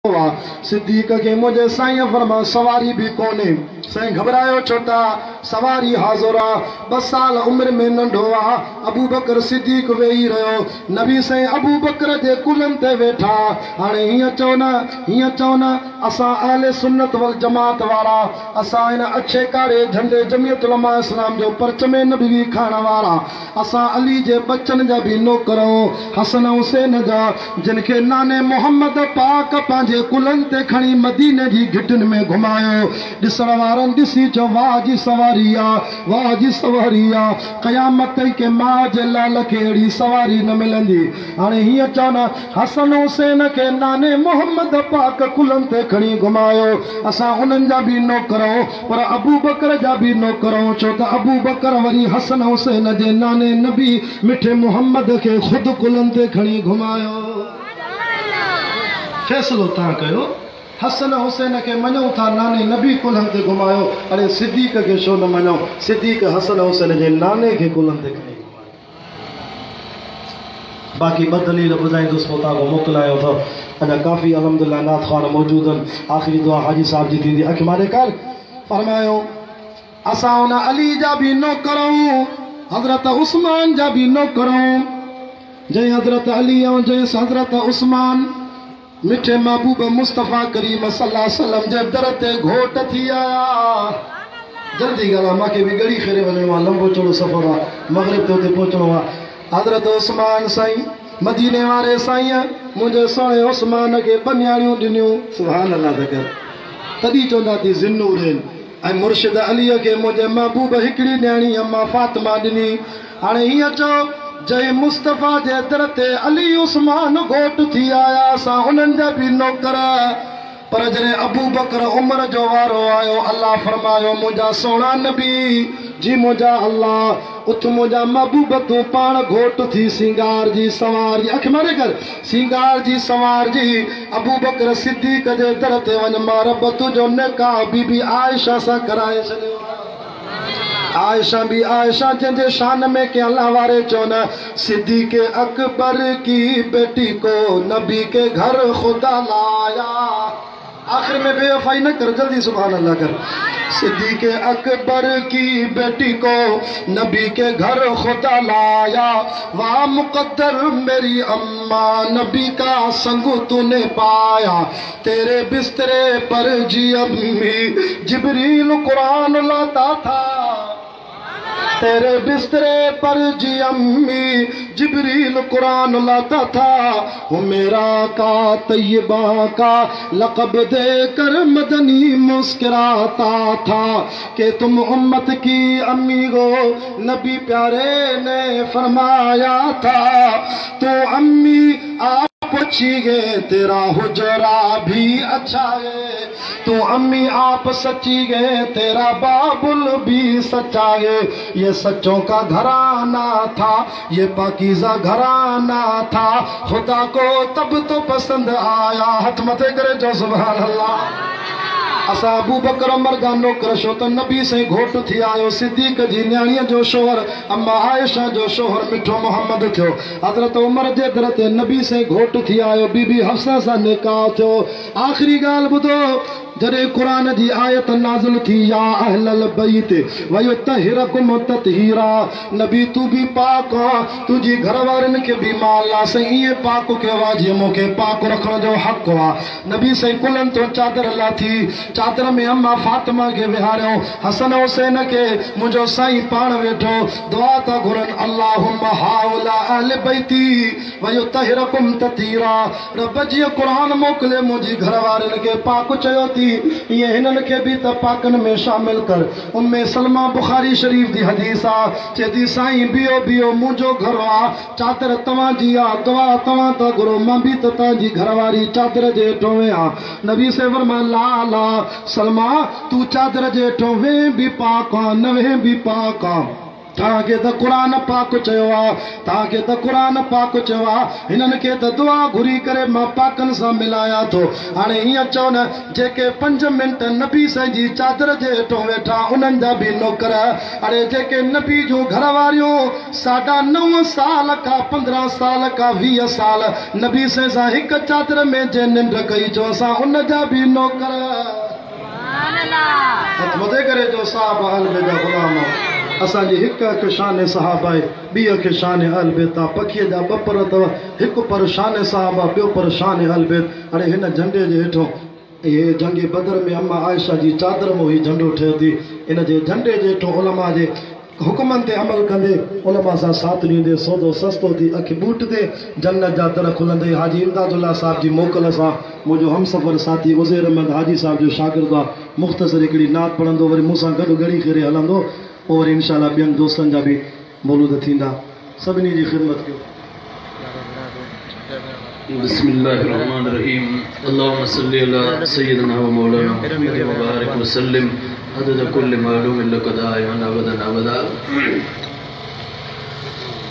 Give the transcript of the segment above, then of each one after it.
सिद्दीक के मुझे साईं फरमा सवारी भी कोने साईं घबरायो छोटा सवारी हाज़ुरा 2 साल उम्र में नंढो आ अबू बकर सिद्दीक वेही रहो नबी साईं अबू बकर जे कुलन ते वेठा हाणे हिय चवना असां अहले सुन्नत वल जमात वाला असां इन अच्छे कारे झंडे जमियत उलमा इस्लाम जो परचमे नबी खाण वाला असां अली जे बच्चन जा भी नौकरों हसन हुसैन जा जिनके नाने मोहम्मद पाक पांजे कुलन ते खणी मदीने जी घिटन में घुमायो ॾिसण वारनि ॾिसी चो वाह जी सवारी आ क़यामत के मां जे लाल खे अहिड़ी सवारी न मिलंदी हाणे हीअं चवनि हसन हुसैन के नाने मोहम्मद पाक कुलन ते खणी घुमायो असां उन्हनि जा भी नौकरों पर अबू बकर जा भी नौकरों छो त अबू बकर वरी हसन हुसैन जे नाने नबी मिठे मोहम्मद के खुद कुलन ते खणी घुमायो फैसलो तव्हां कयो हसन हुसैन के मञो था नाने नबी कुलन ते घुमायो अरे सिद्दीक के छो न मञो सिद्दीक हसन हुसैन जे नाने के कुलन ते खणी घुमायो बाक़ी ॿ दलील ॿुधाईंदुसि पोइ तव्हां मोकिलायो अथव अञा काफ़ी अलहमदुलिल्लाह नात ख़्वान मौजूद आहिनि आख़िरी दुआ हाजी साहब जी थींदी अखि मारे कर फरमायो असां उन अली जा भी नौकरूं हज़रत उस्मान जा भी नौकरूं जंहिं हज़रत अली ऐं जंहिं हज़रत उस्मान मिठे महबूब मुस्तफ़ा करीम सल्लल्लाहु अलैहि वसल्लम जे दर ते घोट थी आया जल्दी ॻाल्हि मूंखे बि ॻड़ी खेरे वञिणो आहे लंबो चौड़ो सफ़र आहे मग़रिब ते हुते पहुचणो आहे हज़रत उस्मान साईं मदीने वारे साईं मुंहिंजे सुहिणे उस्मान खे 2 न्याणियूं ॾिनियूं सुभान अल्लाह तकर तॾहिं चवंदा थी ज़िन्नूर आहिनि ऐं मुर्शिद अलीअ खे मुंहिंजे महबूब हिकिड़ी न्याणी अम्मा फातिमा ॾिनी हाणे हीअं चओ जय मुस्तफ़ा जे दर ते अली उस्मान घोट थी आया असां उन्हनि जा भी नौकर पर जॾहिं अबू बकर उम्र जो वारो आयो अल्लाह फरमायो मुंहिंजा सोना नबी जी मुंहिंजा अल्लाह उथ मुंहिंजा महबूब तूं पाण घोट थी सिंगार जी सवार जी अखि मारे कर सिंगार जी सवार जी अबू बकर सिद्दीक जे दर ते वञ मां रब तुंहिंजो निकाह बीबी आयशा सां कराए छॾियो आयशा भी आयशा जंहिंजे शान में के अल्लाह वारे चौन सिद्दीक अकबर की बेटी को नबी के घर खुदा लाया आखिर में बेवफाई न कर जल्दी सुभान अल्लाह कर सिद्दीक अकबर की बेटी को नबी के घर खुदा लाया वाह मुकद्दर मेरी अम्मा नबी का संग तूने पाया तेरे बिस्तरे पर जी अम्मी जिब्रील कुरान लाता था तेरे बिस्तरे पर जी अम्मी जिब्रील कुरान लाता था वो मेरा का तैयबा का लक़ब देकर मदनी मुस्कुराता था कि तुम उम्मत की अम्मी हो नबी प्यारे ने फरमाया था तो अम्मी आप अच्छी है तेरा हुजरा भी अच्छा है तो अम्मी आप सच्ची है तेरा बाबुल भी सच्चा है ये सच्चों का घराना था ये पाकीज़ा घराना था खुदा को तब तो पसंद आया हाथ मथे करे जो सुभान अल्लाह असां अबू बकर उमर जा नौकर छो त नबी से घोट थी आयो सिद्दीक जी न्याणीअ जो शोहर अम्मा आयशा जो शोहर मिठो मोहम्मद थियो हज़रत उमर जे दर ते नबी से घोट थी आयो बीबी हफ्सा सां निकाह थियो आख़िरी ॻाल्हि ॿुधो जॾहिं क़ुरान जी आयत नाज़िल थी या अहलल बैत वयुतहिरकुम ततहीरा नबी तू भी पाक आ तुझी घर वारनि खे भी माला से ईअं पाक कयो आहे जीअं मूंखे पाक रखण जो हक़ आहे नबी साईं कुलन तो चादर लाथी चादर में अम्मा फातिमा के विहारियो हसन हुसैन के मुझो साईं पाण वेठो दुआ था घुरन अल्लाहुम्मा हाउला अहल बैती वयुतहिरकुम ततहीरा रब जी कुरान मोकले मुझी घर वारनि के पाक चयो थी ये हिनन के भी त पाकन में शामिल कर उम्मे सलमा बुखारी शरीफ दी हदीस आ चेदी साईं बियो बियो मुझो घर आ चादर तवां जी आ दुआ तवां त गुरु मां भी त तांजी घरवारी चादर जे हेठों आ नबी से फरमा ला ला सलमा तू चादर जे हेठों वे भी पाक आ नवे भी पाक आ ताके त कुरान पाक चयो आहे, ताके त कुरान पाक चयो आहे, हिननि खे त दुआ घुरी करे मां पाकनि सां मिलायां थो। हाणे हीअं चओ न, जेके 5 मिंट नबी साईं जी चादर जे हेठो वेठा उन्हनि जा बि नौकर, अरे जेके नबी जूं घर वारियूं 9.5 साल का 15 साल का 20 साल नबी साईं सां हिक चादर में जे निंड कई, जो असां उन जा बि नौकर। हथ मथे करे जो साहब अहल बैत जा ग़ुलाम असांजी हिकु शान सहाबा आहे, ॿी अखे शान अहल बैत आहे। पखीअ जा 2 पर अथव, हिकु पर शान सहाबा, ॿियो पर शान अहल बैत। हाणे हिन झंडे जे हेठो इहे जंग बदर में अम्मा आयशा जी चादर में ही झंडो ठहे थी। इन जे झंडे जे हेठो उलमा जे हुकमनि ते अमल कंदे, उलमा सां साथ ॾींदे, सौदो सस्तो थी अखि बूट ते जन्नत जा दर खुलंदे। हाजी इमदादुल्ला साहब जी मोकल सां मुंहिंजो हमसफ़र साथी उज़ैर अहमद हाजी साहब जो शागिर्दु आहे, मुख़्तसर हिकिड़ी नात पढ़ंदो, वरी मूंसां गॾु घड़ी करे हलंदो, पोइ वरी इंशाअल्लाह ॿियनि दोस्तनि जा बि मौलूद थींदा। सभिनी जी ख़िदमत कयो। बिस्मिल्लाहिर्रहमानिर्रहीम। अल्लाहुम्मा सल्लि अला सय्यिदिना व मौलाना मुहम्मद व बारिक व सल्लिम अदद कुल्ल मालूम लक दाइमन अबदन अबदा।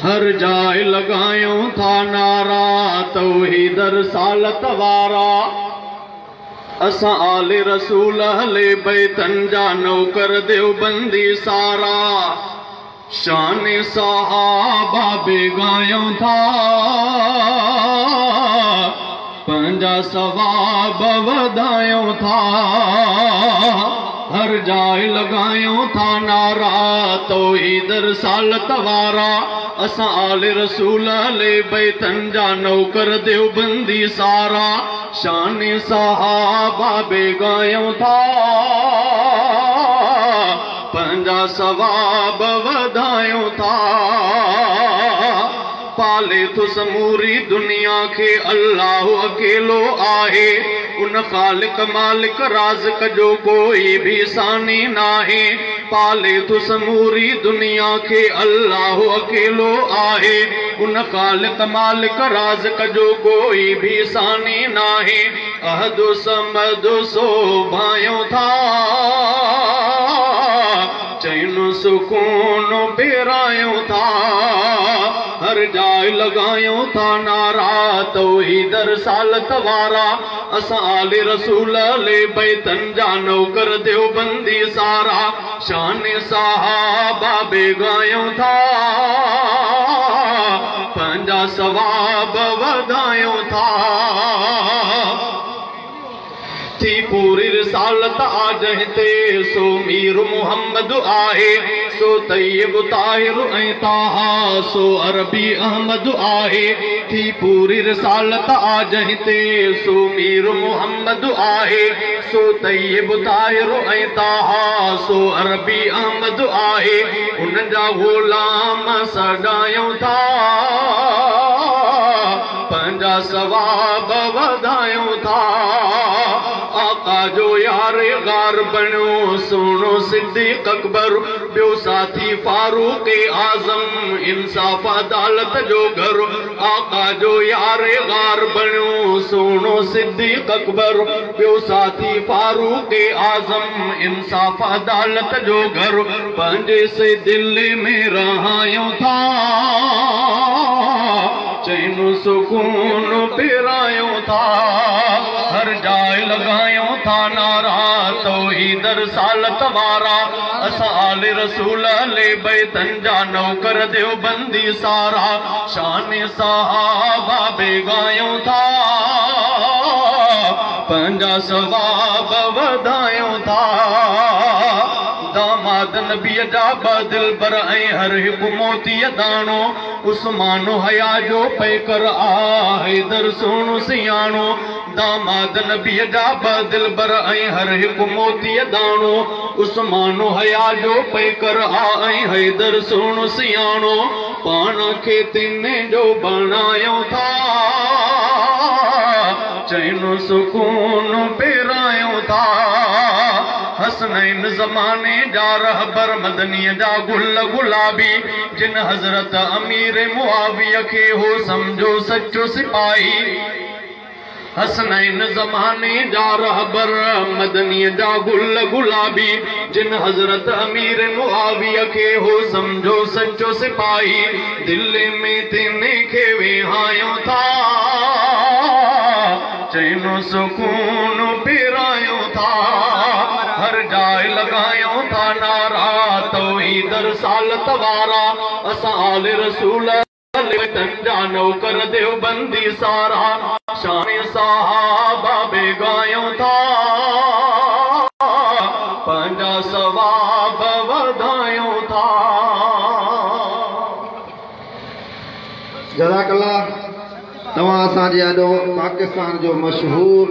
हर जाए लगायो था नारा तौहीद रसालत वारा, असां आले रसूल हले बैतन जा नौकर देवबंदी सारा। शान सहाबा बेगायो था, पंजा सवाब वधायो था। हर जाए लगायो था नारा तौहीद रसालत वारा, असां आले रसूल हले बैतन जा नौकर देवबंदी सारा। शान सहाबा बेगायो था, पंजा सवाब वधायो था। पाले तो समूरी दुनिया के अल्लाह अकेलो आहे, उन खालिक मालिक राज़िक जो कोई भी सानी नाहे। पाले तो समूरी दुनिया के अल्लाह अकेलो आहे, उन खालिक मालिक राज़िक जो कोई भी सानी नाहे। अहदु समदु सो भायो था, चैन सुकून बेरायो था। हर जाए लगायो था नारा तौहीद रसालत वारा, असां आले रसूल ले बैतन जा नौकर देवबंदी सारा। शान सहाबा बेगायो था, पंजा सवाब वधायो था। थी पूरी रिसालत आज हिते, सो मीर मुहम्मद आहे, सो तैयब ताहिर ऐं ताहा, सो अरबी अहमद आहे। थी पूरी रिसालत आज हिते, सो मीर मुहम्मद आहे, सो तैयब ताहिर ऐं ताहा, सो अरबी अहमद आहे। उन जा ग़ुलाम सॾायूं था, पंजा सवाब वधायूं था। आका जो यारे गार बणियो सोनो सिद्दीक़ अकबर, ॿियो साथी फारूक आज़म, इंसाफ़ अदालत जो घर। आका जो यारे गार बणियो सोनो सिद्दीक़ अकबर, ॿियो साथी फारूक आज़म, इंसाफ़ अदालत जो घर। पंहिंजे से दिल्ली में रहायूं था, चैन सुकून पिरायूं था। हर जाए लगायो था नारा तौहीद रसालत वारा, असां आले रसूल ले बैतन जा नौकर देवबंदी सारा। शान सहाबा बेगायो था, पंजा सवाब वधायो था। दामाद नबीअ जा बदिल बर ऐं हर हिकु मोतीअ दाणो, उस्मानो हया जो पैकर आ हैदर सोनो सियाणो। दामाद नबीअ जा बदिल बर ऐं हर हिकु मोतीअ दाणो, उस्मानो हया जो पैकर आ ऐं हैदर सोनो सियाणो। पाण खे तिने जो बणायो था, चैन सुकून पेरायो था। हसनैन ज़माने जा रहबर मदनीअ जा गुल गुलाबी, जिन हज़रत अमीर मुआविया खे हो समझो सच्चो सिपाही। हसनैन ज़माने जा रहबर मदनी जा गुल गुलाबी जिन हज़रत अमीर मुआविया के हो समझो सच्चो सिपाही दिल में तिने खे विहायो था चैनो सुकून पिरायो था हर जाए लगायो था नारा तौहीद रिसालत वारा असां आले रसूल तंजानो कर देवबंदी सारा शान सहाबा बेगायो था पंजा सवाब वधायो था। जज़ाकल्लाह तव्हां असांजे अॾो पाकिस्तान जो मशहूर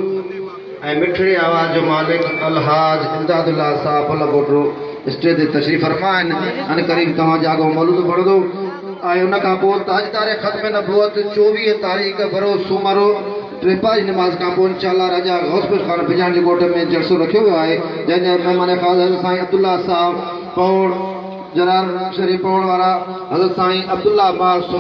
ऐं मिठड़ी आवाज़ जो मालिक अलहाज इमदादुल्लाह साहब पलकोटरो स्टेज ते तशरीफ़ फरमा आहिनि। अन करीब तव्हां जागो मौलूद पढ़ंदो ऐं उन खां पोइ ताजदार ख़त्म नबूवत 24 तारीख़ बरोज़ सूमर टिपाई नमाज़ खां पोइ इंशाअल्लाह राजा गौसपुर खान बिजान जे ॻोठ में जलसो रखियो वियो आहे जंहिंजा महिमान ख़ास साईं अब्दुल्ला साहब पौड़ जरार शरीफ़ पवण वारा हज़रत साईं अब्दुल्ला अब्बास